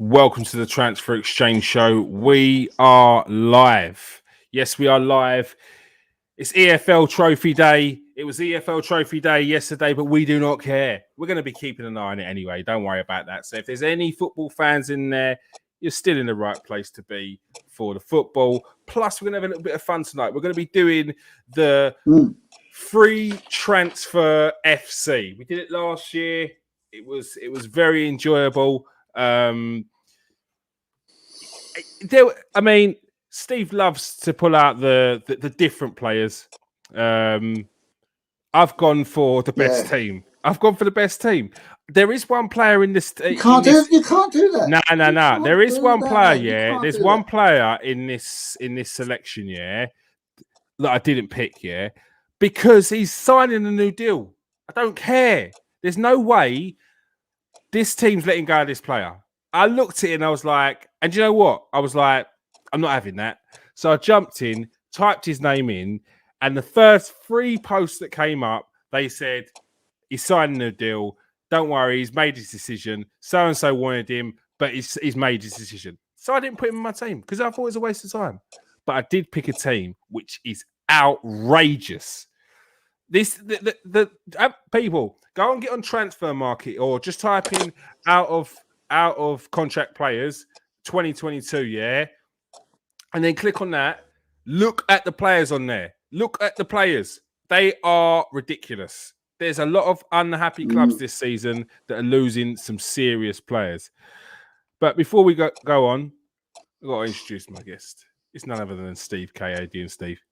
Welcome to the Transfer Exchange Show. We are live. Yes, we are live. It's EFL Trophy Day. It was EFL Trophy Day yesterday, but we do not care. We're going to be keeping an eye on it anyway. Don't worry about that. So if there's any football fans in there, you're still in the right place to be for the football. Plus, we're going to have a little bit of fun tonight. We're going to be doing the free transfer FC. We did it last year. It was very enjoyable. Steve loves to pull out the different players. I've gone for the best team. I've gone for the best team. There is one player in this. You can't do that. No. There is one player. Yeah, there's one player in this selection. Yeah, that I didn't pick. Yeah, because he's signing a new deal. I don't care. There's no way this team's letting go of this player. I looked at it and I was like, and you know what? I was like, I'm not having that. So I jumped in, typed his name in, and the first 3 posts that came up, they said, he's signing a deal. Don't worry, he's made his decision. So-and-so wanted him, but he's made his decision. So I didn't put him in my team because I thought it was a waste of time. But I did pick a team which is outrageous. People, go and get on Transfer Market or just type in out of contract players 2022, yeah, and then click on that. Look at the players on there. Look at the players. They are ridiculous. There's a lot of unhappy clubs this season that are losing some serious players. But before we go on, I've got to introduce my guest. It's none other than Steve K. How you doing, Steve?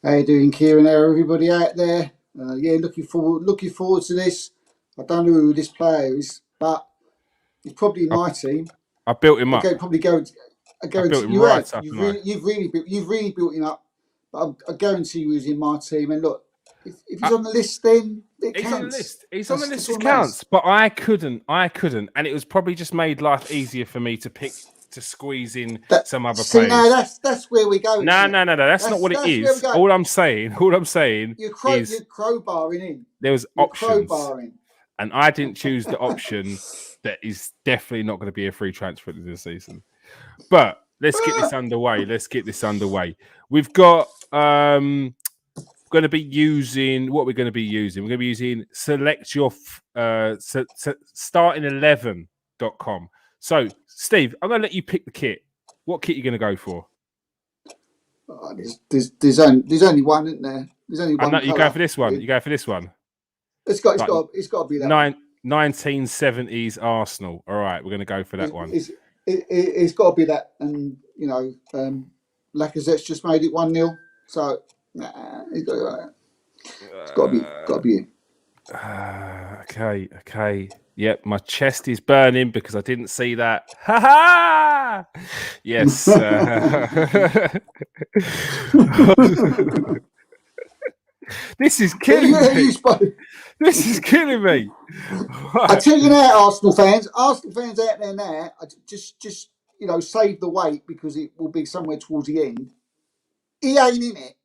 How you doing, Kieran? How everybody out there? Looking forward to this. I don't know who this player is, but he's probably in my team. I built him up. You've really built him up. But I guarantee you he's in my team. And look, if he's on the list, then it counts. On the list. He's on the list. It counts. But I couldn't, and it was probably just made life easier for me to squeeze in some other players. No, that's where we go. No. That's not what it is. All I'm saying you're is crowbarring in. There was options, and I didn't choose the option that is definitely not going to be a free transfer this season. But let's get this underway. We've got going to be using what we're going to be using. We're going to be using starting11.com. So, Steve, I'm going to let you pick the kit. What kit are you going to go for? There's only one, isn't there? There's only one. You go for this one. You go for this one. It's got to be that 1970s Arsenal. All right, we're going to go for that one. It's got to be that, and Lacazette's just made it 1-0. So it's got to be it. Okay. Yep, my chest is burning because I didn't see that. Ha ha! Yes. This is killing me. This is killing me. I tell you now, Arsenal fans out there now, just save the wait because it will be somewhere towards the end. He ain't in it.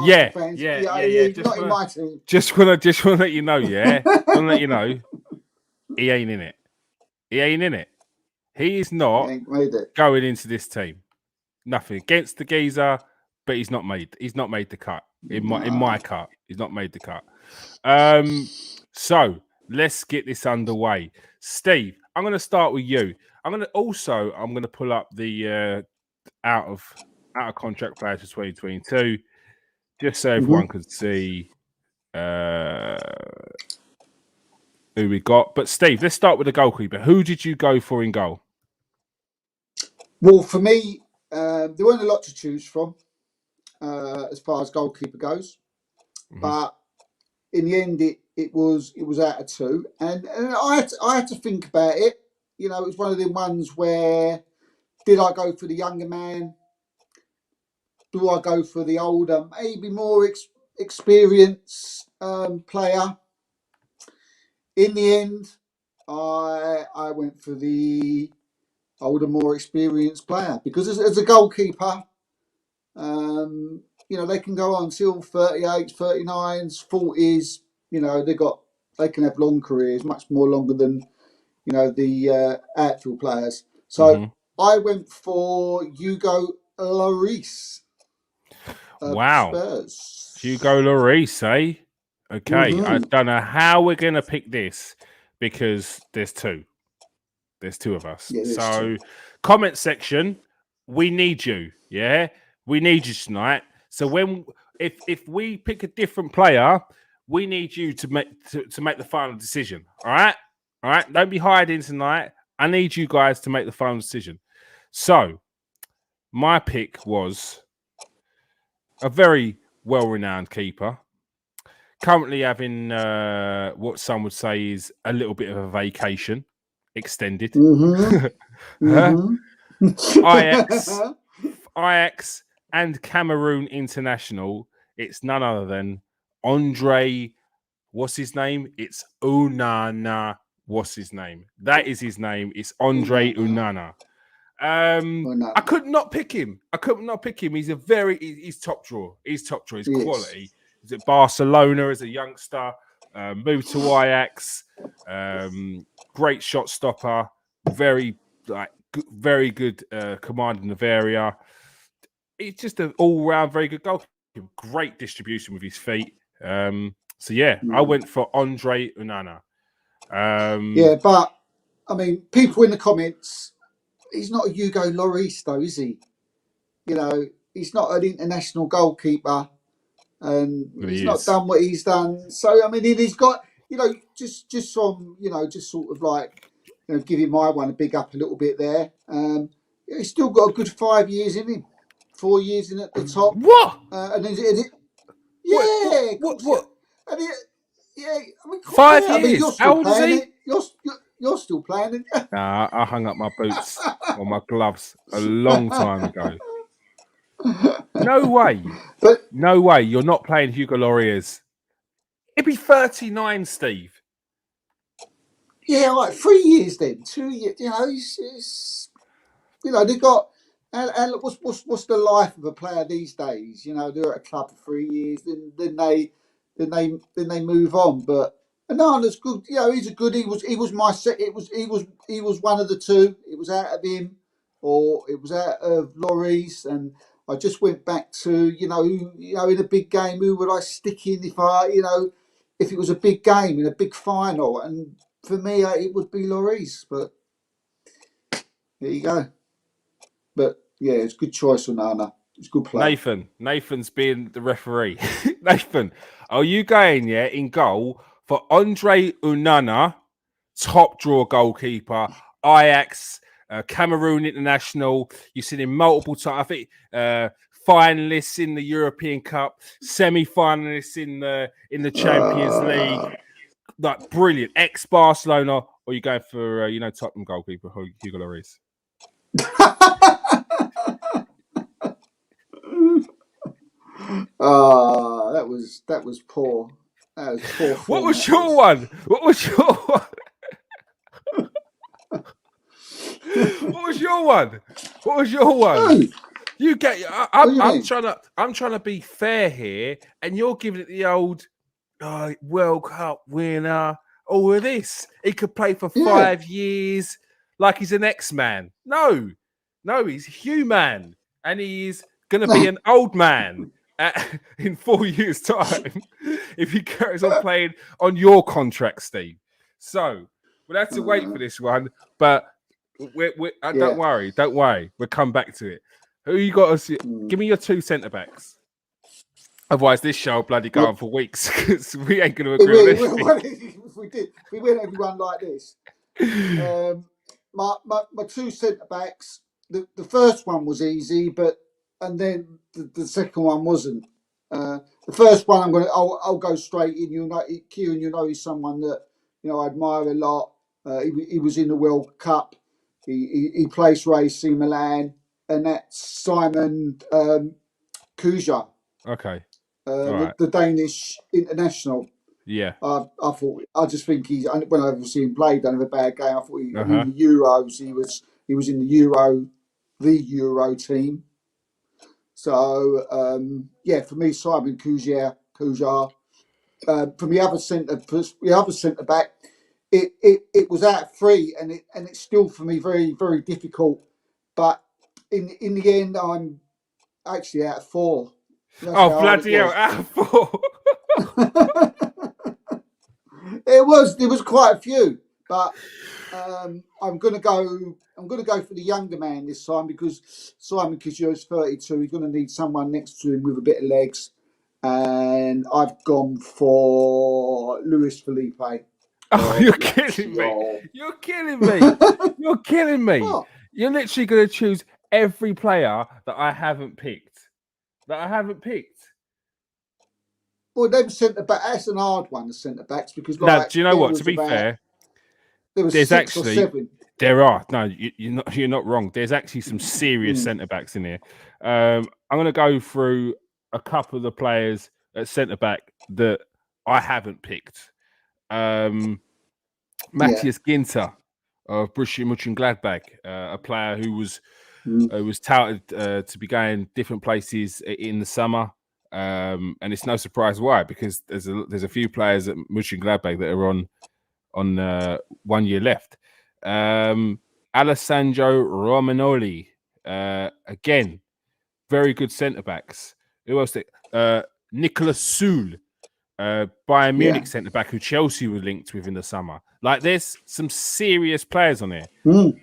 Yeah. Not in my team. Just want to let you know, yeah. Want to let you know, he ain't in it. He is not going into this team. Nothing against the geezer, but he's not made the cut. In my cut, he's not made the cut. So let's get this underway. Steve, I'm going to start with you. I'm going to pull up the out of contract players for 2022, just so everyone can see who we got. But Steve, let's start with the goalkeeper. Who did you go for in goal? Well, for me, there weren't a lot to choose from as far as goalkeeper goes, but in the end, it was out of 2, and I had to think about it. It was one of them ones where did I go for the younger man? Do I go for the older, maybe more experienced player? In the end, I went for the older, more experienced player because as a goalkeeper, they can go on till 38s, 39s, 40s. They can have long careers, much more longer than the outfield players. So I went for Hugo Lloris of Wow. Spurs. Hugo Lloris, eh? Okay. I don't know how we're going to pick this because there's two. There's two of us. Yeah, so, comment section, we need you. Yeah, we need you tonight. So if we pick a different player, we need you to make the final decision. All right. Don't be hiding tonight. I need you guys to make the final decision. So, my pick was a very well-renowned keeper, currently having what some would say is a little bit of a vacation. Extended. Ajax and Cameroon international. It's none other than Andre. What's his name? It's Onana. What's his name? That is his name. It's Andre Onana. I could not pick him. He's top drawer. He's top drawer. He's quality. He's at Barcelona as a youngster. Moved to Ajax. Great shot stopper. Very good command in the area. He's just an all-round very good goalkeeper. Great distribution with his feet. I went for Andre Onana. But I mean, people in the comments, he's not a Hugo Lloris though, is he? He's not an international goalkeeper, and he's not done what he's done. So I mean, he's got just from just sort of like giving my one a big up a little bit there. He's still got a good 5 years in him, 4 years in at the top. What? And then what? I mean, 5 years. I mean, you're How still old is playing he? it. You're still playing it. Nah, I hung up my boots or my gloves a long time ago. No way. No way. You're not playing Hugo Lloris. It'd be 39, Steve. Yeah, like 3 years then. 2 years. They've got. And what's the life of a player these days? They're at a club for 3 years, then they move on. But Anana's good. He's a good. He was my set. He was one of the two. It was out of him, or it was out of Lloris, and I just went back to in a big game, who would I stick in if it was a big game in a big final, and for me it would be Lloris. But there you go. But yeah, it's a good choice on Nana. It's a good play. Nathan's being the referee. Nathan, are you going in goal for Andre Onana, top draw goalkeeper, Ajax, Cameroon international? You've seen him multiple times. I think finalists in the European Cup, semi-finalists in the Champions League. Like brilliant, ex-Barcelona. Or are you going for Tottenham goalkeeper Hugo Lloris? That was poor. That was poor. What was your one? What was your one? What was your one? You get. I'm trying to be fair here, and you're giving it the old World Cup winner. All of this. He could play for 5 years, like he's an X-Man. No, he's human, and he's going to be an old man in 4 years' time if he carries on playing on your contract, Steve. So we'll have to wait for this one, but don't worry. We'll come back to it. Who you got? Give me your two centre backs. Otherwise, this show will bloody go on for weeks because we ain't going to agree on anything. If we went everyone like this. My two centre backs. The first one was easy, and then the second one wasn't. The first one I'll go straight in. Kieran, he's someone that I admire a lot. He was in the World Cup. He plays for AC Milan, and that's Simon Kuja. Okay. The Danish international. Yeah. I just think when I see him play, done a bad game. I thought in the Euros he was in the Euro team. So for me, Simon Kuja. From the other centre back, it was out 3, and it's still for me very, very difficult. But in the end, I'm actually out of 4. That's Oh, how hard bloody hell, it out of 4. was. There was quite a few, but I'm gonna go for the younger man this time, because Simon Kjær is 32. He's gonna need someone next to him with a bit of legs, and I've gone for Luis Felipe. Oh, you're killing me. You're killing me. You're killing me. What? You're literally going to choose every player that I haven't picked. Well, them centre back. That's an hard one. The centre backs, because Now, do you know what? To be fair, there was there's 6 or actually 7. there are no. You're not wrong. There's actually some serious centre backs in here. I'm going to go through a couple of the players at centre back that I haven't picked. Matthias Ginter of Borussia Mönchengladbach, a player who was touted to be going different places in the summer, and it's no surprise why, because there's a few players at Mönchengladbach that are on 1 year left. Alessandro Romagnoli, again, very good centre backs. Who else? Nicolas Soul. Bayern Munich centre back who Chelsea were linked with in the summer. Like, there's some serious players on here.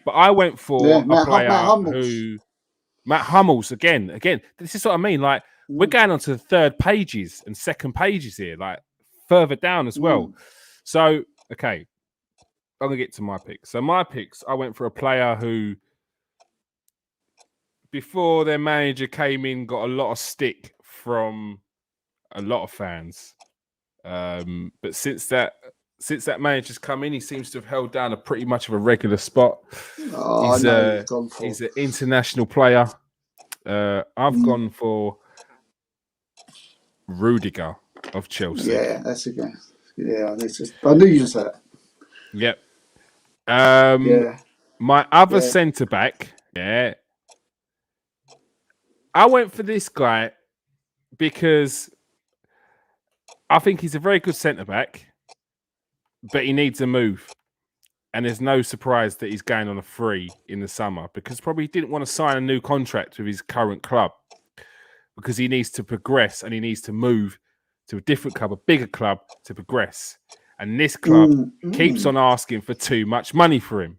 But I went for a player who Matt Hummels again. This is what I mean. Like, we're going on to the third pages and second pages here, like further down as well. So, okay, I'm gonna get to my picks. So my picks, I went for a player who, before their manager came in, got a lot of stick from a lot of fans. But since that manager's come in, he seems to have held down a pretty much of a regular spot. He's an international player. I've gone for Rudiger of Chelsea. Yeah, that's a guy. Yeah, I knew you said that. Yep. My other centre back, I went for this guy because I think he's a very good centre back, but he needs a move. And there's no surprise that he's going on a free in the summer, because probably he didn't want to sign a new contract with his current club, because he needs to progress and he needs to move to a different club, a bigger club, to progress. And this club keeps on asking for too much money for him.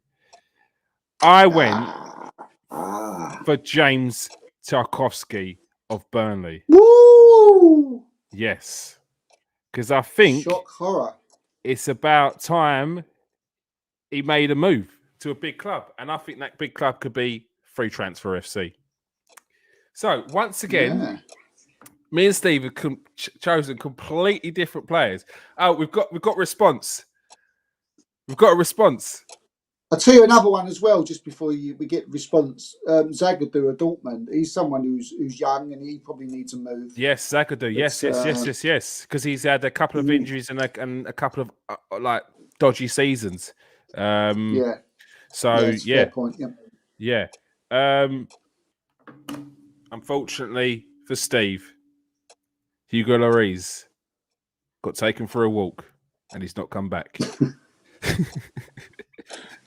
I went for James Tarkowski of Burnley. Woo! Yes. Because I think shock horror. It's about time he made a move to a big club. And I think that big club could be Free Transfer FC. So, once again, me and Steve have chosen completely different players. Oh, we've got response. We've got a response. I'll tell you another one as well, just before we get response. Zagadou of Dortmund. He's someone who's young, and he probably needs a move. Yes, Zagadou. Yes. Because he's had a couple of injuries and a couple of like dodgy seasons. So fair point. Yeah. Unfortunately for Steve, Hugo Lloris got taken for a walk, and he's not come back.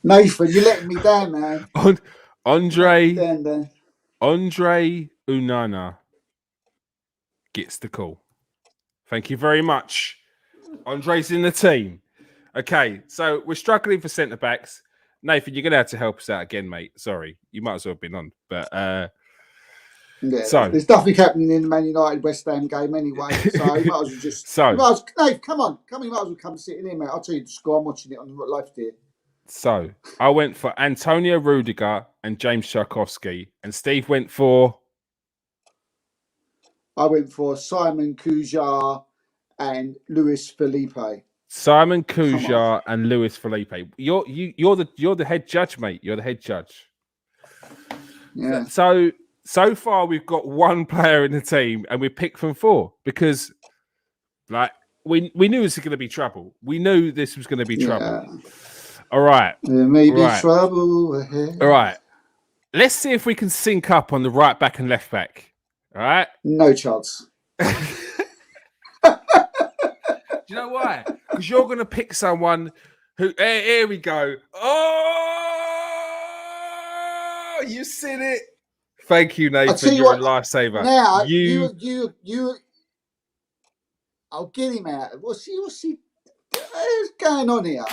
Nathan, you're letting me down, man. Andre Onana gets the call. Thank you very much. Andre's in the team. Okay, so we're struggling for centre backs. Nathan, you're gonna have to help us out again, mate. Sorry, you might as well have been on, but so there's nothing happening in the Man United West Ham game anyway. So you might as well just. Nate, come on, you might as well come sit in here, mate. I'll tell you the score. I'm watching it on the left here. So I went for Antonio Rudiger and James Tarkowski, and Steve went for. I went for Simon Kjær and Luis Felipe. Simon Kjær and Luis Felipe. You're the head judge, mate. You're the head judge. Yeah. So far we've got one player in the team, and we picked from 4 because, like, we knew this was going to be trouble. We knew this was going to be trouble. All right. There may be trouble ahead. All right. Let's see if we can sync up on the right back and left back. All right. No chance. Do you know why? Because you're going to pick someone Here we go. Oh, you seen it. Thank you, I Nathan. tell you You're what, a lifesaver. now you. I'll get him out. What's he? What's going on here?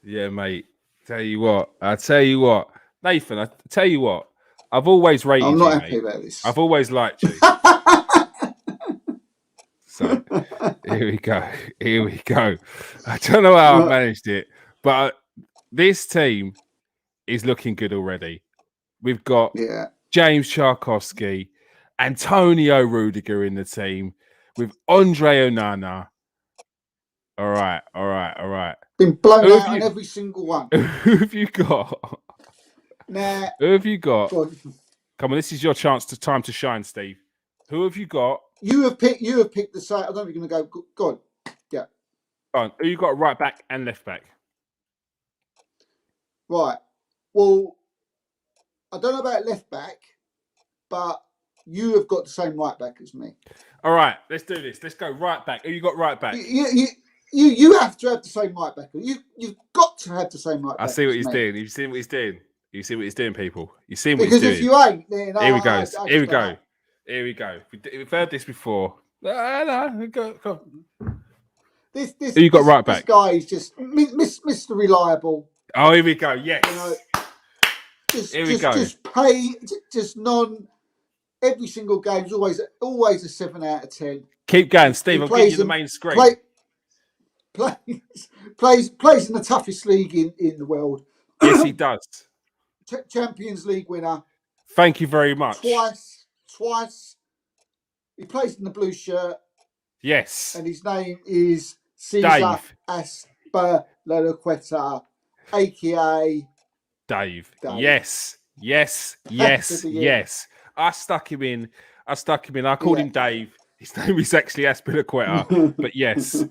Yeah, mate. I tell you what, Nathan. I tell you what. I've always rated I'm not you, happy mate. about this. I've always liked you. So here we go. Here we go. I don't know how I've managed it, but this team is looking good already. We've got James Tarkowski, Antonio Rudiger in the team, with Andre Onana. All right. Been blown out on every single one. Who have you got? Nah. Who have you got? Go on. Come on, this is your time to shine, Steve. Who have you got? You have picked the side. I don't know if you're going to go. Go on. Yeah. Go on. Who you got right back and left back? Right. Well, I don't know about left back, but you have got the same right back as me. All right, let's do this. Let's go right back. Who you got right back? You have to have the same right back. You've got to have the same right back. I see what he's doing. You've seen what he's doing. You see what he's doing, people. You see what because he's doing. If you ain't, then here we go. Here we go. Know. Here we go. We've heard this before. No, go. Who you got right back? This guy is just Mr. Reliable. Oh, here we go. Yes. You know, here we go. Just every single game is always a 7 out of 10. Keep going, Steve. I'm giving you the main screen. Plays in the toughest league in the world. Yes, he does. Champions League winner. Thank you very much. Twice. He plays in the blue shirt. Yes. And his name is Cesar Azpilicueta, a.k.a. Dave. Yes. I stuck him in. I called him Dave. His name is actually Azpilicueta. But yes.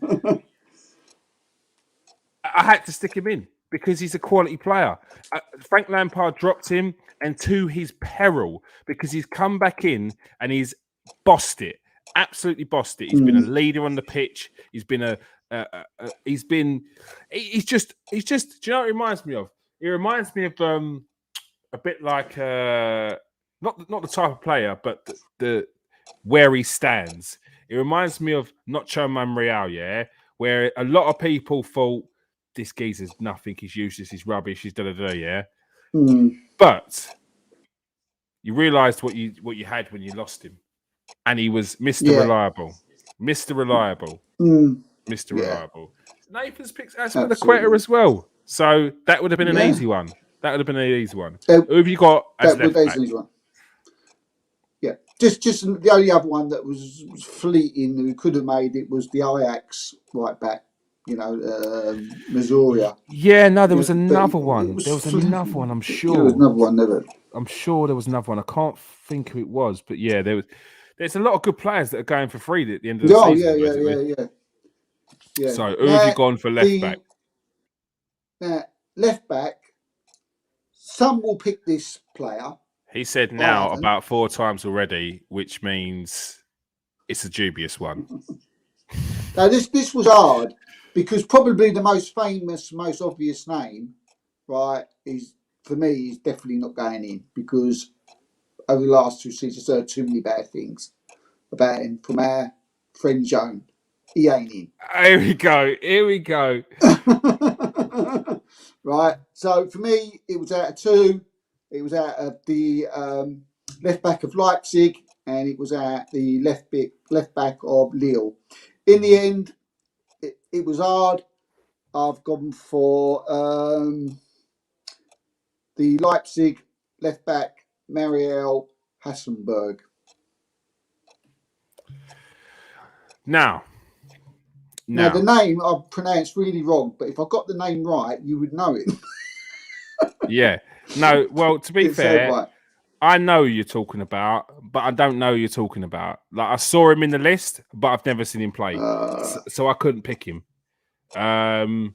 I had to stick him in because he's a quality player. Frank Lampard dropped him, and to his peril, because he's come back in and he's bossed it. Absolutely bossed it. He's been a leader on the pitch. He's just. Do you know what it reminds me of? It reminds me of a bit like not the type of player, but the where he stands. It reminds me of Nacho Monreal, where a lot of people thought this geezer's nothing, he's useless, he's rubbish, he's da. But you realised what you had when you lost him. And he was Mr. Reliable. Mr. Reliable. Mr. Reliable. Nathan's picked Azpilicueta as well. So that would have been an easy one. Who have you got as left back? Yeah. Just the only other one that was fleeting who could have made it was the Ajax right back. You know, Missouri. Yeah, no, there was another one. There was another one, I'm sure. There was another one, never. I'm sure there was another one. I can't think who it was, but yeah, there's a lot of good players that are going for free at the end of the season. Yeah. So who have you gone for left back? Now, left back, some will pick this player. He said now about 4 times already, which means it's a dubious one. Now, this was hard because probably the most famous, most obvious name, right, is definitely not going in because over the last 2 seasons, there are too many bad things about him from our friend Joan. He ain't in. Here we go. Right. So for me, it was out of 2. It was out of the left back of Leipzig, and it was out the left back of Lille. In the end, it was hard. I've gone for the Leipzig left back, Mariel Hassenberg. Now, the name I've pronounced really wrong, but if I got the name right, you would know it. Yeah. No, well, to be fair, right. I know who you're talking about, but I don't know who you're talking about. Like, I saw him in the list, but I've never seen him play. So I couldn't pick him. And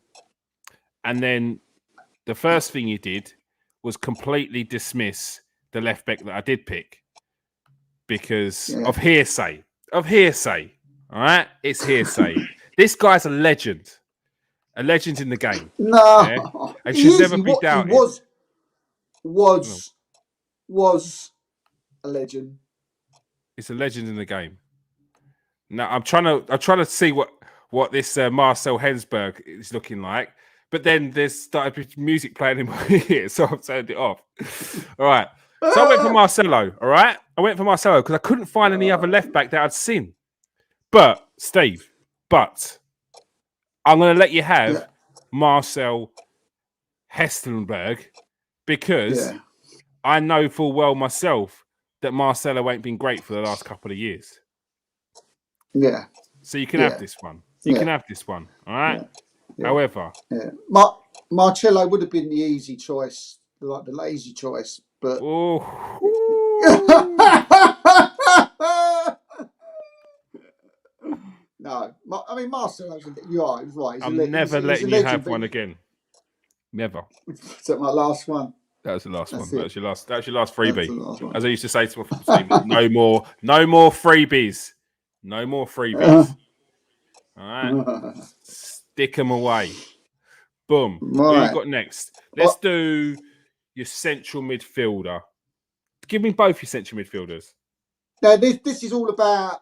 then the first thing you did was completely dismiss the left back that I did pick. because of hearsay. Of hearsay. All right? It's hearsay. This guy's a legend. A legend in the game. No. Yeah? And should never be doubted. He was a legend. It's a legend in the game. Now I'm trying to see what this Marcel Hensberg is looking like, but then there's started music playing in my ear, so I've turned it off. All right. So I went for Marcelo. All right. I went for Marcelo because I couldn't find any other left back that I'd seen. But Steve, I'm going to let you have Marcel Hestenberg because I know full well myself that Marcelo ain't been great for the last couple of years. Yeah. So you can have this one. You can have this one. All right. Yeah. However, Marcello would have been the easy choice, like the lazy choice, but. No, I mean Marcelo's. You are right. I'm never letting you have one again. Never. Is that my last one? That was the last one. That was your last freebie. As I used to say to my team, no more freebies. No more freebies. All right. Stick them away. Boom. Right. Who you got next? Let's do your central midfielder. Give me both your central midfielders. Now, this is all about,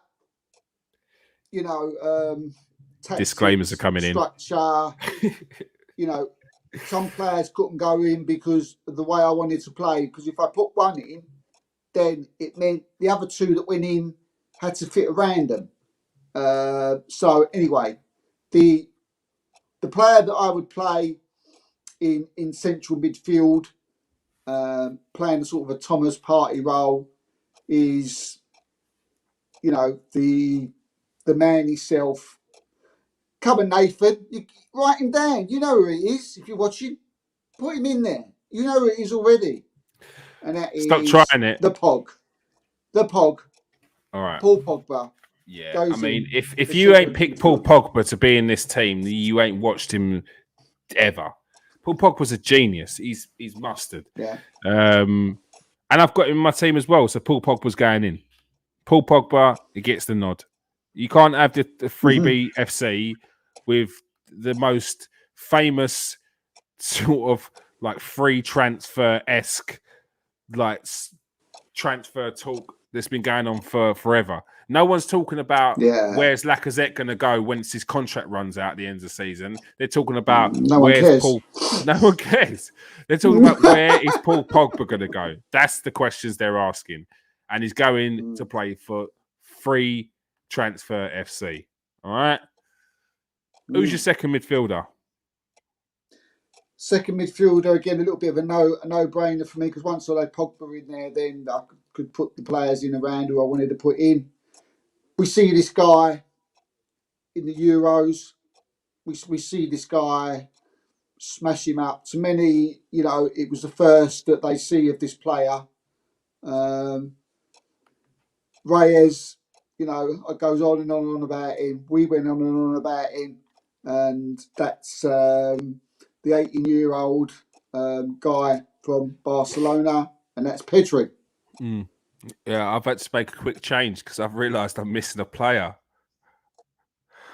disclaimers are coming structure. Some players couldn't go in because of the way I wanted to play. Because if I put one in, then it meant the other two that went in had to fit around them. So anyway, the player that I would play in central midfield, playing sort of a Thomas Partey role, is the man himself. Come on, Nathan, write him down. You know who he is. If you're watching, put him in there. You know who it is already. And that Stop is trying it. The Pog. All right. Paul Pogba. Yeah. I mean, if you ain't picked Paul Pogba to be in this team, you ain't watched him ever. Paul Pogba was a genius. He's mustard. Yeah. And I've got him in my team as well. So Paul Pogba's going in. Paul Pogba, he gets the nod. You can't have the freebie FC with the most famous sort of like free transfer-esque like transfer talk that's been going on for forever. No one's talking about where's Lacazette going to go once his contract runs out at the end of the season. They're talking about where's Paul. No one cares. They're talking about where is Paul Pogba going to go. That's the questions they're asking. And he's going to play for free transfer FC. All right. Who's your second midfielder? Second midfielder, again, a little bit of a no-brainer for me because once I had Pogba in there, then I could put the players in around who I wanted to put in. We see this guy in the Euros. We see this guy smash him up. To many, it was the first that they see of this player. Reyes, it goes on and on about him. We went on and on about him. And that's the 18-year-old guy from Barcelona, and that's Pedri. Yeah, I've had to make a quick change because I've realised I'm missing a player.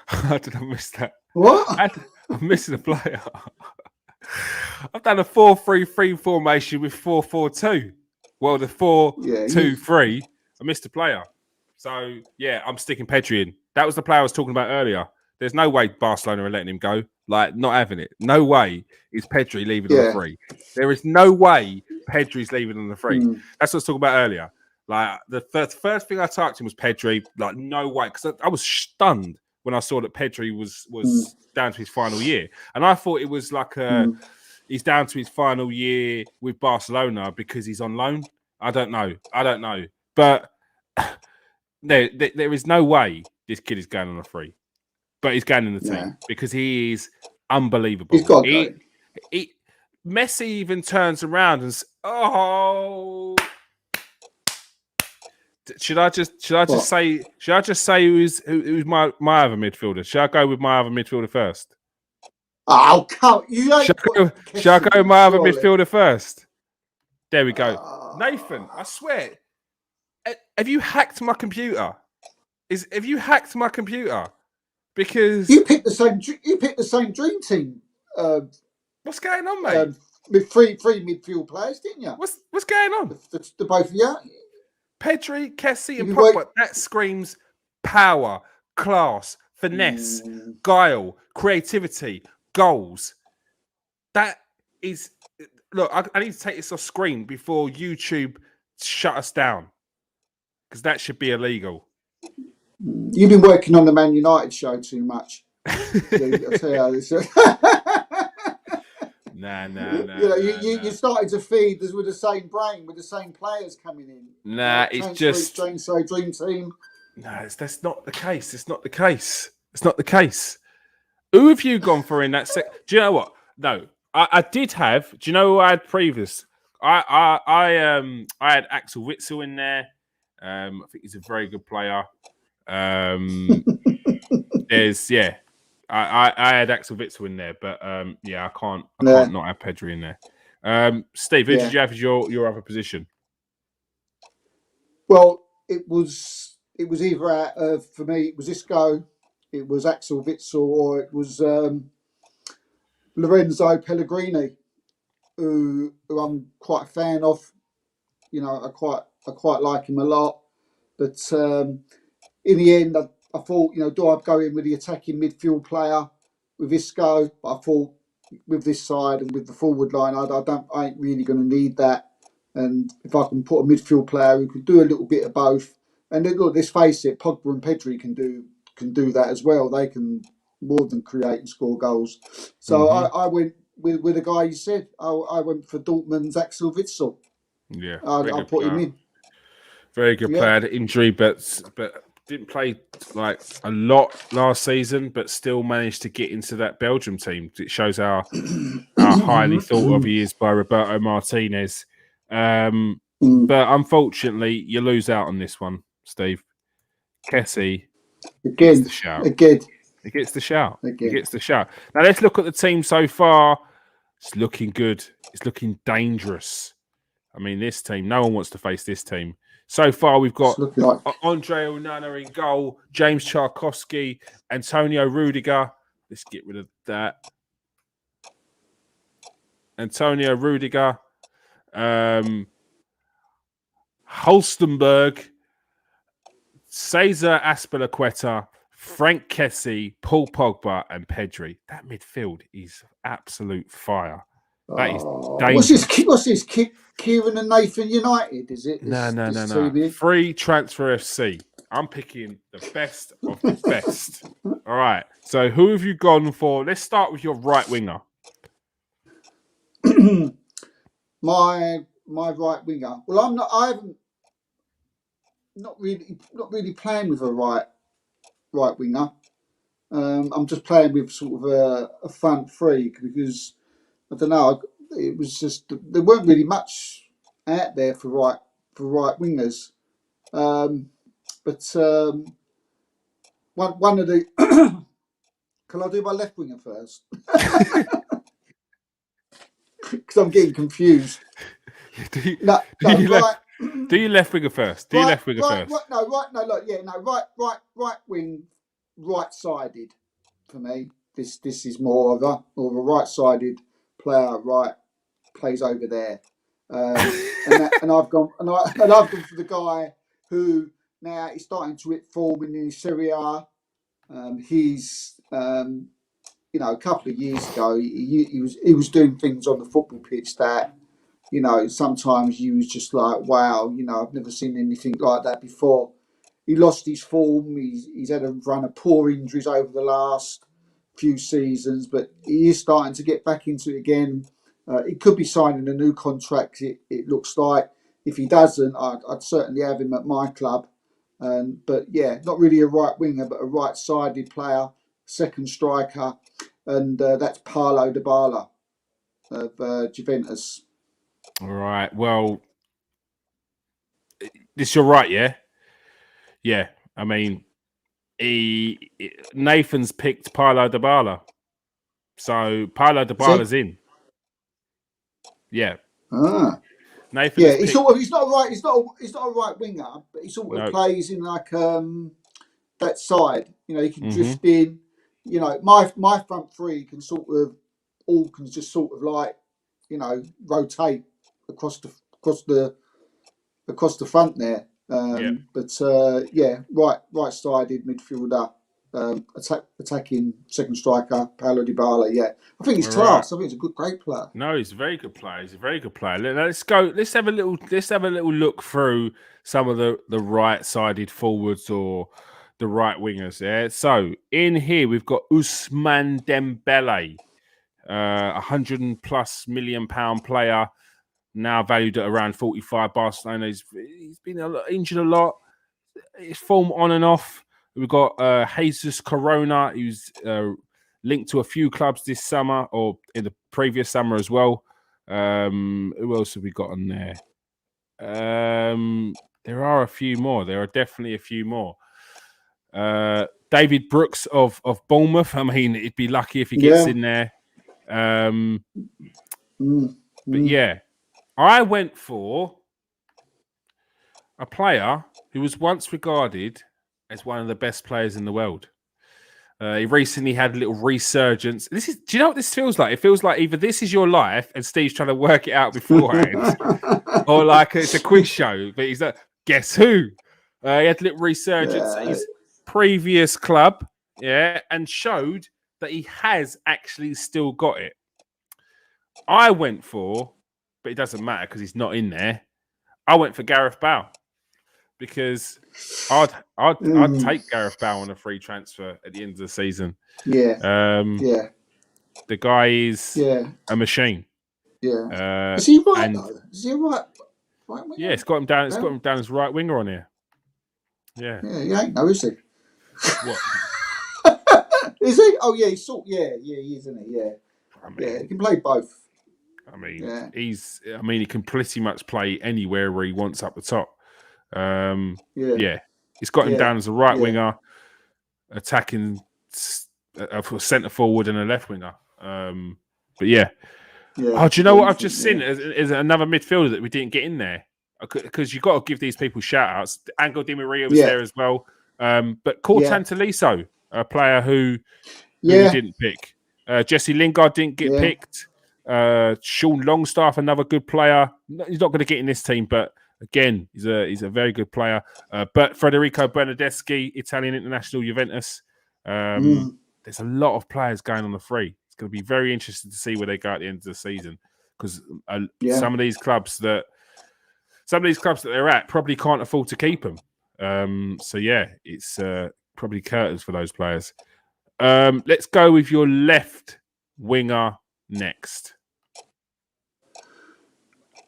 How did I miss that? What? I'm missing a player. I've done a 4-3-3 formation with 4-4-2. Well, the 4-2-3, I missed a player. So, yeah, I'm sticking Pedri in. That was the player I was talking about earlier. There's no way Barcelona are letting him go. Like, not having it. No way is Pedri leaving on the free. There is no way Pedri's leaving on the free. That's what I was talking about earlier. Like, the first thing I typed in was Pedri. Like, no way. Because I was stunned when I saw that Pedri was down to his final year. And I thought it was like he's down to his final year with Barcelona because he's on loan. I don't know. But there is no way this kid is going on a free. But he's going in the team because he is unbelievable. He's got to go. Messi even turns around and says, "Oh, should I just say who's my other midfielder? Should I go with my other midfielder first? Oh, come! Should I go with my other midfielder first? There we go, Nathan. I swear, have you hacked my computer? Have you hacked my computer? Because you picked the same dream team. What's going on, mate? With three midfield players, didn't you? What's going on? The both of you. Pedri, Kessie, and Pogba. That screams power, class, finesse, guile, creativity, goals. That is. Look, I need to take this off screen before YouTube shut us down, because that should be illegal. You've been working on the Man United show too much. I'll tell you how this. Nah. You started to feed this with the same brain, with the same players coming in. Nah, it's just dream team. No, that's not the case. It's not the case. It's not the case. Who have you gone for in that set? Do you know what? No, I did have. Do you know who I had previous? I had Axel Witsel in there. I think he's a very good player. I had Axel Witsel in there, but I can't not have Pedri in there. Steve, who did you have as your other position? Well, it was either for me it was Isco, it was Axel Witsel, or it was Lorenzo Pellegrini, who I'm quite a fan of. You know, I quite like him a lot, but in the end, I thought, do I go in with the attacking midfield player with Isco? But I thought with this side and with the forward line, I ain't really going to need that. And if I can put a midfield player who can do a little bit of both, and look, let's face it, Pogba and Pedri can do that as well. They can more than create and score goals. So I went with the guy you said. I went for Dortmund's Axel Witsel. Yeah, I put him in. Very good player. Had injury, but didn't play like a lot last season, but still managed to get into that Belgium team. It shows how highly thought of he is by Roberto Martinez. But unfortunately, you lose out on this one, Steve. Kessie gets the shout. He gets the shout. He gets the shout. Now let's look at the team so far. It's looking good. It's looking dangerous. I mean, this team, no one wants to face this team. So far, we've got Andre Onana in goal, James Tarkowski, Antonio Rudiger. Let's get rid of that. Antonio Rudiger, Holstenberg, Cesar Azpilicueta, Frank Kessie, Paul Pogba, and Pedri. That midfield is absolute fire. That is dangerous. What's this? Kieran and Nathan United, is it? No. Free Transfer FC. I'm picking the best of the best. All right. So who have you gone for? Let's start with your right winger. my right winger. Well, I'm not really playing with a right winger. I'm just playing with sort of a front three because I don't know. It was just there weren't really much out there for right wingers. But one of the can I do my left winger first? Because I'm getting confused. Do your left winger first. Right wing, right-sided for me. This is more of a right-sided player. Right, plays over there, and I've gone for the guy who now is starting to hit form in the Serie A. He's a couple of years ago he was doing things on the football pitch that sometimes you was just like, wow, I've never seen anything like that before. He lost his form. He's had a run of poor injuries over the last few seasons, but he is starting to get back into it again. He could be signing a new contract, it looks like. If he doesn't, I'd certainly have him at my club. But yeah, not really a right winger, but a right-sided player, second striker, and that's Paulo Dybala of Juventus. All right. Well, this you're right, yeah? Yeah. I mean, Nathan's picked Paulo Dybala. So Paulo Dybala's in. Yeah. Nathan Yeah, has picked... he's not a right. He's not a right winger, but he sort of plays in like that side. You know, he can drift in. You know, my front three can just sort of like, you know, rotate across the front there. But right sided midfielder, attacking second striker, Paulo Dybala. Yeah, I think he's class. I think he's a great player. No, he's a very good player. He's a very good player. Let's go. Let's have a little look through some of the right sided forwards or the right wingers there. So in here we've got Ousmane Dembele, £100+ million player, now valued at around 45. Barcelona. He's been injured a lot. His form on and off. We've got Jesus Corona, who's linked to a few clubs this summer or in the previous summer as well. Who else have we got on there? There are a few more. There are definitely a few more. David Brooks of Bournemouth. I mean, he'd be lucky if he gets in there. But yeah, I went for a player who was once regarded as one of the best players in the world. He recently had a little resurgence. Do you know what this feels like? It feels like either this is your life and Steve's trying to work it out beforehand, or like it's a quiz show. But he's like, guess who? He had a little resurgence at his previous club, and showed that he has actually still got it. I went for, but it doesn't matter because he's not in there. I went for Gareth Bale. Because I'd take Gareth Bale on a free transfer at the end of the season. The guy is a machine. Is he right though? Is he right winger? Yeah, it's got him down. It's got him down as right winger on here. Yeah. Yeah, he ain't no, is he? What? Is he? Oh yeah, he's he is, isn't he? Yeah. I mean, he can play both. I mean, he can pretty much play anywhere where he wants up the top. He's got him down as a right winger, attacking a centre forward and a left winger. Oh, do you know what I've just seen? Is another midfielder that we didn't get in there, because you've got to give these people shout outs. Angel Di Maria was there as well, but Cortan Tolisso, a player who we didn't pick. Jesse Lingard didn't get picked. Sean Longstaff, another good player. He's not going to get in this team, but again, he's a very good player. But Federico Bernardeschi, Italian international, Juventus. There's a lot of players going on the free. It's going to be very interesting to see where they go at the end of the season, because some of these clubs that they're at probably can't afford to keep them. It's probably curtains for those players. Let's go with your left winger next.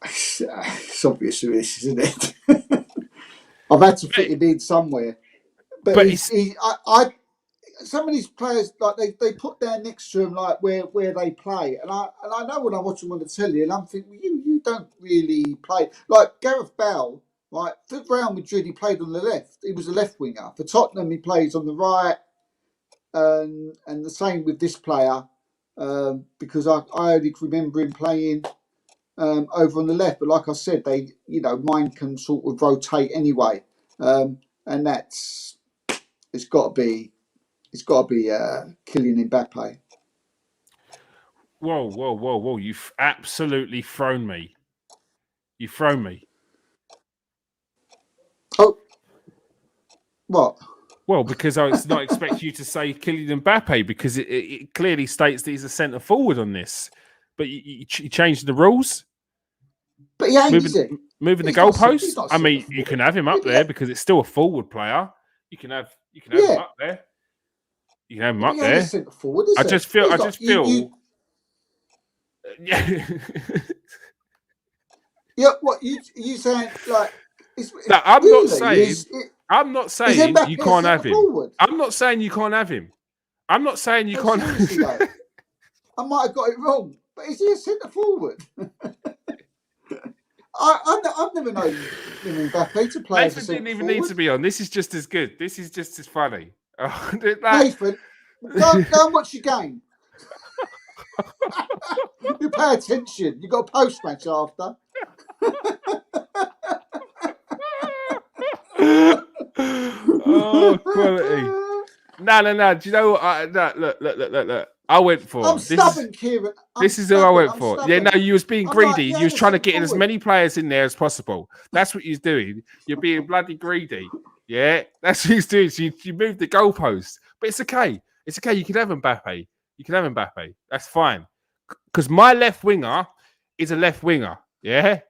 It's obvious who this is, isn't it? I've had to fit him in somewhere, but some of these players, like they put down next to him like where they play, and I know when I watch them on the telly, and I'm thinking, well, you don't really play like Gareth Bale, right? For Real Madrid, he played on the left. He was a left winger. For Tottenham, he plays on the right, and the same with this player, because I only remember him playing over on the left, but like I said, mine can sort of rotate anyway, and it's got to be Kylian Mbappe. Whoa! You've absolutely thrown me. You've thrown me. Oh, what? Well, because I was not expecting you to say Kylian Mbappe, because it clearly states that he's a centre forward on this, but you changed the rules. But he ain't, is it? Moving the goalposts. I mean, you can have him up there because it's still a forward player. You can have him up there. You can have him up there. Forward, I just feel. Yeah. Yeah. What you saying? Like, no, I'm not saying you can't have him. Forward? I'm not saying you can't have him. I'm not saying you can't. I might have got it wrong, but is he a centre forward? I've never known Mbappe to play. Nathan didn't even need to be on. This is just as good. This is just as funny. Nathan, go and watch your game. You pay attention. You got a post match after. Oh, quality. No. Do you know what? Look. I went for I'm stubborn, Kieran. This is who I went I'm for. stubborn. Yeah, no, you was being I'm greedy. like, You was trying to get as forward. many players in there as possible. That's what you're doing. You're being bloody greedy. Yeah, that's what he's doing. So you moved the goalpost. But it's okay. It's okay. You can have Mbappe. You can have Mbappe. That's fine. Because my left winger is a left winger. Yeah.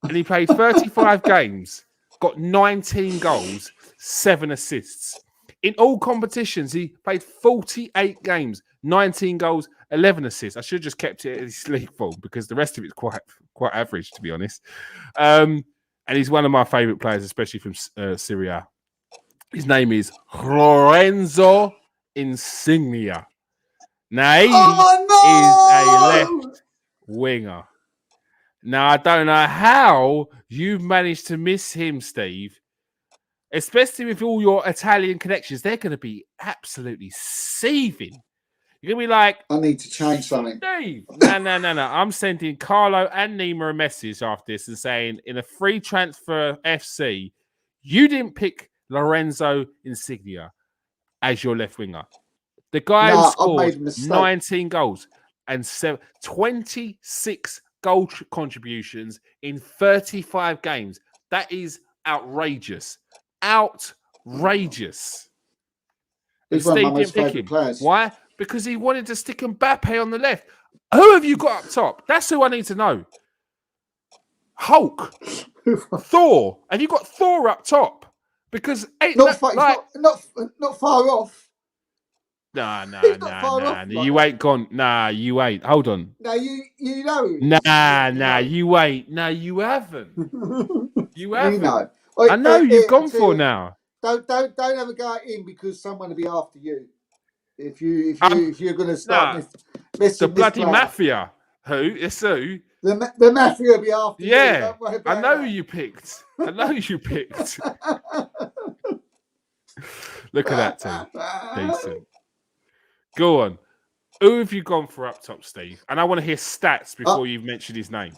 And he played 35 games, got 19 goals, 7 assists. In all competitions, he played 48 games, 19 goals, 11 assists. I should have just kept it at his league form because the rest of it's quite average, to be honest. And he's one of my favourite players, especially from Serie A. His name is Lorenzo Insigne. Now, he is a left winger. Now, I don't know how you've managed to miss him, Steve. Especially with all your Italian connections. They're going to be absolutely seething. You're going to be like, I need to change something. Steve. No. I'm sending Carlo and Nima a message after this and saying, in a free transfer FC, you didn't pick Lorenzo Insigne as your left winger. The guy who scored 19 goals and 26 goal contributions in 35 games. That is outrageous. Outrageous. He's one of my most favourite players. Why? Because he wanted to stick Mbappe on the left. Who have you got up top? That's who I need to know. Hulk. Thor. Have you got Thor up top? Because not far off. Nah. You ain't gone. Nah, you ain't. Hold on. No, you know. Nah, you ain't. No, you haven't. You haven't. You know. I know you've gone for now. Don't ever go in because someone will be after you. If you're going to start messing the bloody mafia. Who? It's who? The mafia will be after you. Yeah, I know who you picked. Look at that team. Decent. Go on. Who have you gone for up top, Steve? And I want to hear stats before you've mentioned his name.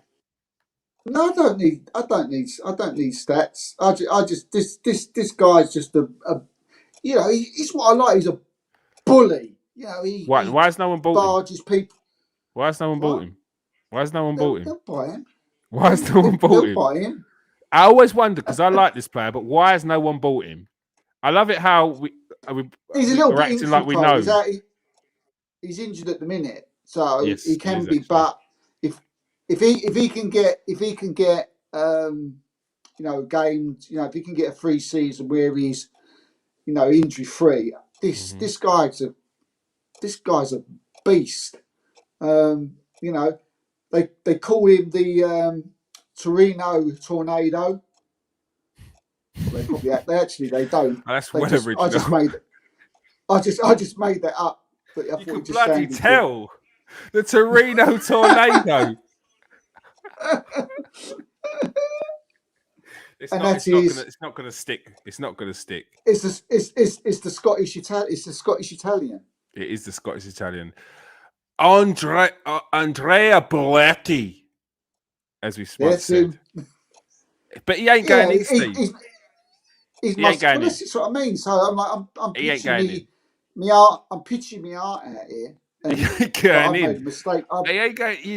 No, I don't need stats. This guy's just a he's what I like. He's a bully. Why has no one bought him? People. Why has no one bought him? Why has no one bought him? They'll buy him. Why has no one bought him? Buy him. I always wonder because I like this player, but why has no one bought him? I love it how he's a little bit acting like we know. He's injured at the minute, so he can be. Actually. But if he can get games, if he can get a free season where he's injury free, this guy's a beast. They call him the Torino Tornado. They probably they don't. Oh, that's well original. I just made that up. But I you can bloody tell the Torino Tornado. It's not going to stick. It's not going to stick. It's the Scottish Italian. It's the Scottish Italian. It is the Scottish Italian. Andrea Boetti, as we said. But he ain't going in, Steve. He ain't going in. That's what I mean. So I'm like, I'm pitching me art. I'm pitching me art out here. He ain't going in. Made a mistake.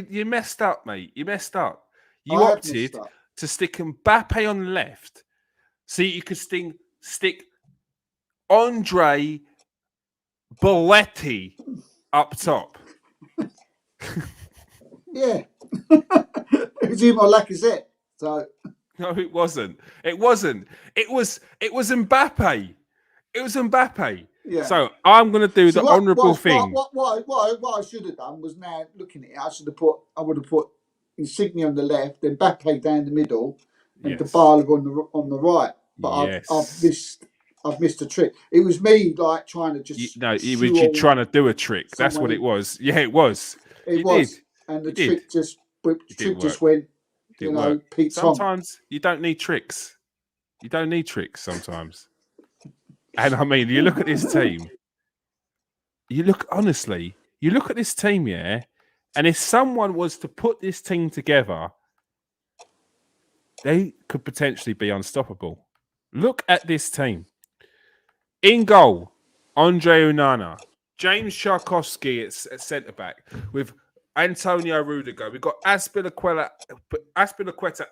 You messed up, mate. You messed up. You opted to stick Mbappe on the left, so you could stick Andre Boetti up top. Yeah. It was him or Lacazette. So no, it wasn't. It was Mbappe. It was Mbappe. Yeah. So I'm going to do the honourable thing. What I should have done was, now looking at it, I would have put Insigne on the left, then Mbappe down the middle, and Dybala on the right. But I've missed a trick. It was me trying to just. You trying to do a trick. That's what it was. Yeah, it was. It was. And the trick just went. Pete sometimes you don't need tricks. You don't need tricks sometimes. And I mean, you look at this team. You look at this team, yeah. And if someone was to put this team together, they could potentially be unstoppable. Look at this team. In goal, Andre Onana, James Tarkowski at centre-back with Antonio Rudiger. We've got Aspilicueta,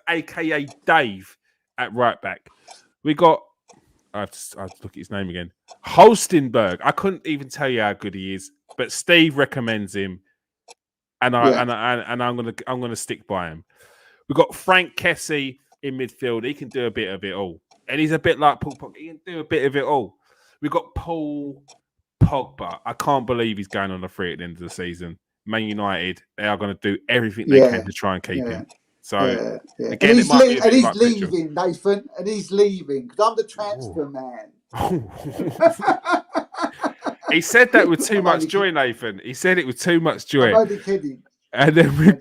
a.k.a. Dave, at right-back. We got, I have to look at his name again, Holstenberg. I couldn't even tell you how good he is, but Steve recommends him, and I'm gonna stick by him. We've got Frank Kessie in midfield. He can do a bit of it all. And he's a bit like Paul Pogba. He can do a bit of it all. We've got Paul Pogba. I can't believe he's going on a free at the end of the season. Man United, they are going to do everything they can to try and keep him. So, again, he's leaving, Nathan. And he's leaving because I'm the transfer man. He said that with too much joy, Nathan. He said it with too much joy. I'm only kidding. And then we've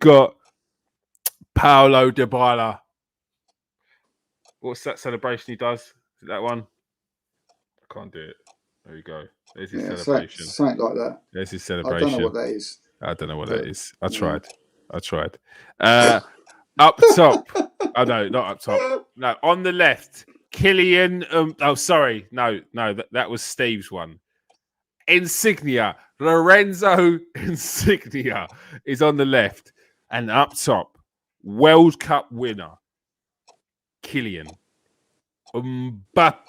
got Paulo Dybala. What's that celebration he does? Is it that one? I can't do it. There you go. There's his celebration. Something like that. There's his celebration. I don't know what that is. I don't know what that is. I tried. Up top. Oh, no, not up top. No, on the left. Kylian. That was Steve's one. Insignia. Lorenzo Insignia is on the left. And up top, World Cup winner, Kylian Mbappe.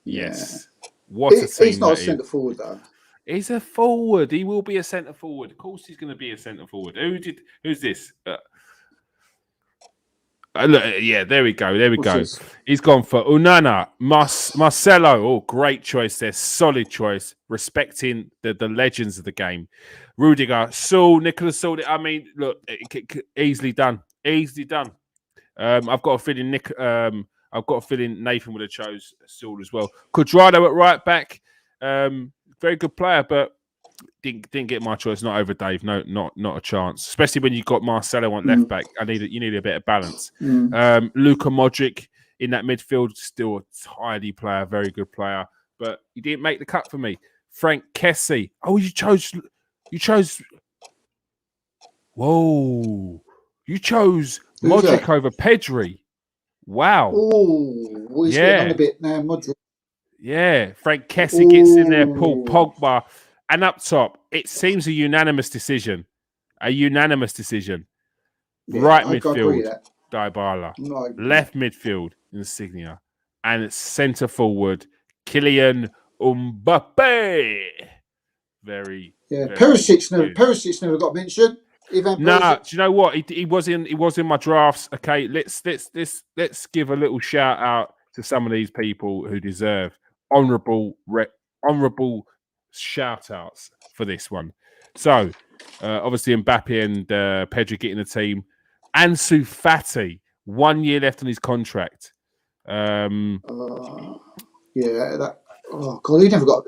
Yes. What a team. He's not a centre forward, though. He's a forward. He will be a centre forward. Of course, he's going to be a centre forward. Who's this? There we go. He's gone for Onana, Marcelo. Oh, great choice there. Solid choice. Respecting the legends of the game. Rudiger, Nicholas Saul. I mean, look, easily done. I've got a feeling Nathan would have chose Saul as well. Cuadrado at right back. Very good player, but didn't get my choice. Not over Dave. No, not a chance. Especially when you've got Marcelo on left back. You need a bit of balance. Luka Modric in that midfield, still a tidy player, very good player, but he didn't make the cut for me. Frank Kessie. Oh, you chose. Whoa! You chose Modric over Pedri. Wow. Oh, he's getting on a bit now, Modric. Yeah, Frank Kessie gets in there, Paul Pogba. And up top, it seems a unanimous decision. Yeah, right midfield, Dybala. Left midfield, Insignia. And centre forward, Kylian Mbappe. Very Perisic never got mentioned. Do you know what? He was in my drafts. Okay, let's give a little shout out to some of these people who deserve honourable shout outs for this one. So obviously Mbappe and Pedri getting the team. Ansu Fati, 1 year left on his contract. He never got.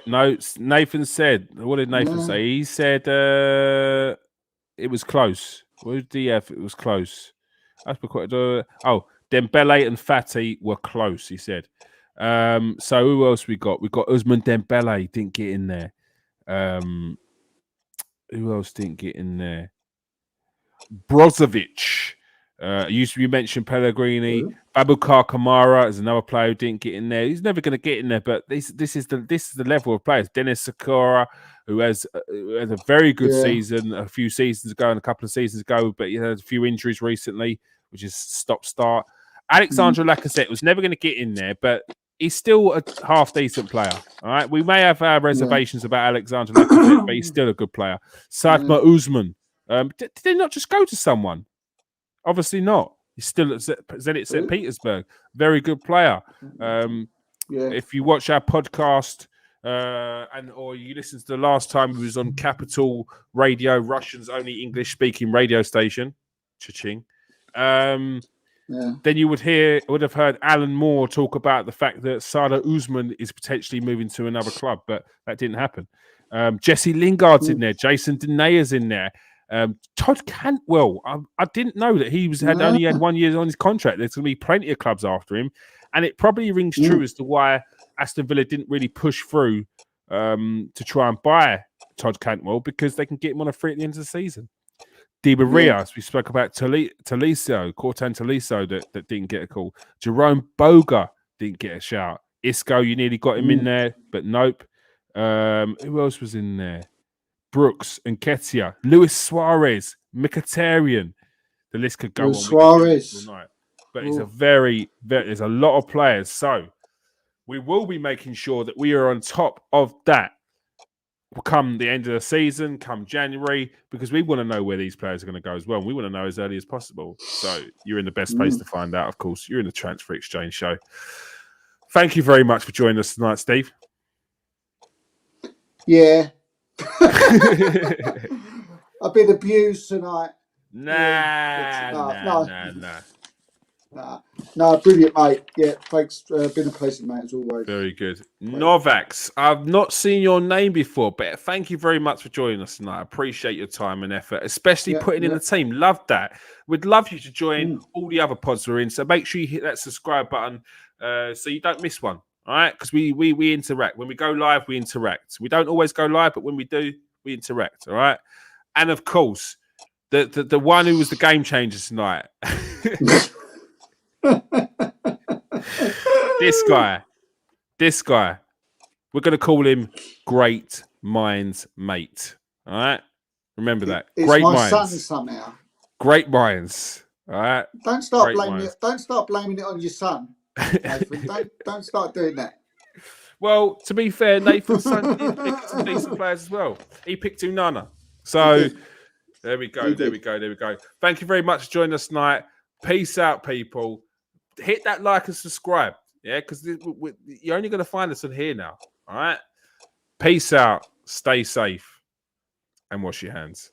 No. Nathan said. What did Nathan say? He said it was close. What did he have? It was close. Dembele and Fati were close. He said. So who else we got? We got Ousmane Dembele didn't get in there. Who else didn't get in there? Brozovic. You mentioned Pellegrini. Babukar Kamara is another player who didn't get in there. He's never going to get in there, but this is the level of players. Dennis Sakura, who has a very good season a few seasons ago and a couple of seasons ago, but he had a few injuries recently, which is stop-start. Alexandre Lacazette was never going to get in there, but he's still a half-decent player. All right, we may have our reservations about Alexandre Lacazette, but he's still a good player. Sadma Usman. Did they not just go to someone? Obviously not. He's still at Zenit St. Petersburg. Very good player. If you watch our podcast or you listen to the last time he was on Capital Radio, Russian's only English-speaking radio station, cha-ching, then you would have heard Alan Moore talk about the fact that Sada Usman is potentially moving to another club, but that didn't happen. Jesse Lingard's in there. Jason Denaya's in there. Todd Cantwell, I didn't know that he only had 1 year on his contract. There's going to be plenty of clubs after him, and it probably rings true as to why Aston Villa didn't really push through to try and buy Todd Cantwell because they can get him on a free at the end of the season. Di Maria, we spoke about Tolisso, Cortan Tolisso that didn't get a call. Jerome Boga didn't get a shout. Isco, you nearly got him in there, but nope. Who else was in there? Brooks and Ketia, Luis Suarez, Mkhitaryan. The list could go on. Suarez. All night. But it's a there's a lot of players. So we will be making sure that we are on top of that come the end of the season, come January, because we want to know where these players are going to go as well. And we want to know as early as possible. So you're in the best place to find out, of course. You're in the Transfer Exchange Show. Thank you very much for joining us tonight, Steve. Yeah. I've been abused tonight. Nah. No, brilliant, mate. Yeah, thanks. Been a pleasure, mate, as always. Very good. Novax, I've not seen your name before, but thank you very much for joining us tonight. I appreciate your time and effort, especially putting in the team. Love that. We'd love you to join all the other pods we're in, so make sure you hit that subscribe button so you don't miss one, all right? Because we interact. When we go live, we interact. We don't always go live, but when we do, we interact, all right? And, of course, the one who was the game changer tonight. This guy, we're going to call him Great Minds Mate. All right? Remember that. It's Great my minds. son somehow. Great minds. All right? Don't start blaming it. Don't start blaming it on your son, Nathan. don't start doing that. Well, to be fair, Nathan's son did pick some decent players as well. He picked Unana. So there we go. Thank you very much for joining us tonight. Peace out, people. Hit that like and subscribe. Yeah, because you're only going to find us on here now. All right? Peace out. Stay safe. And wash your hands.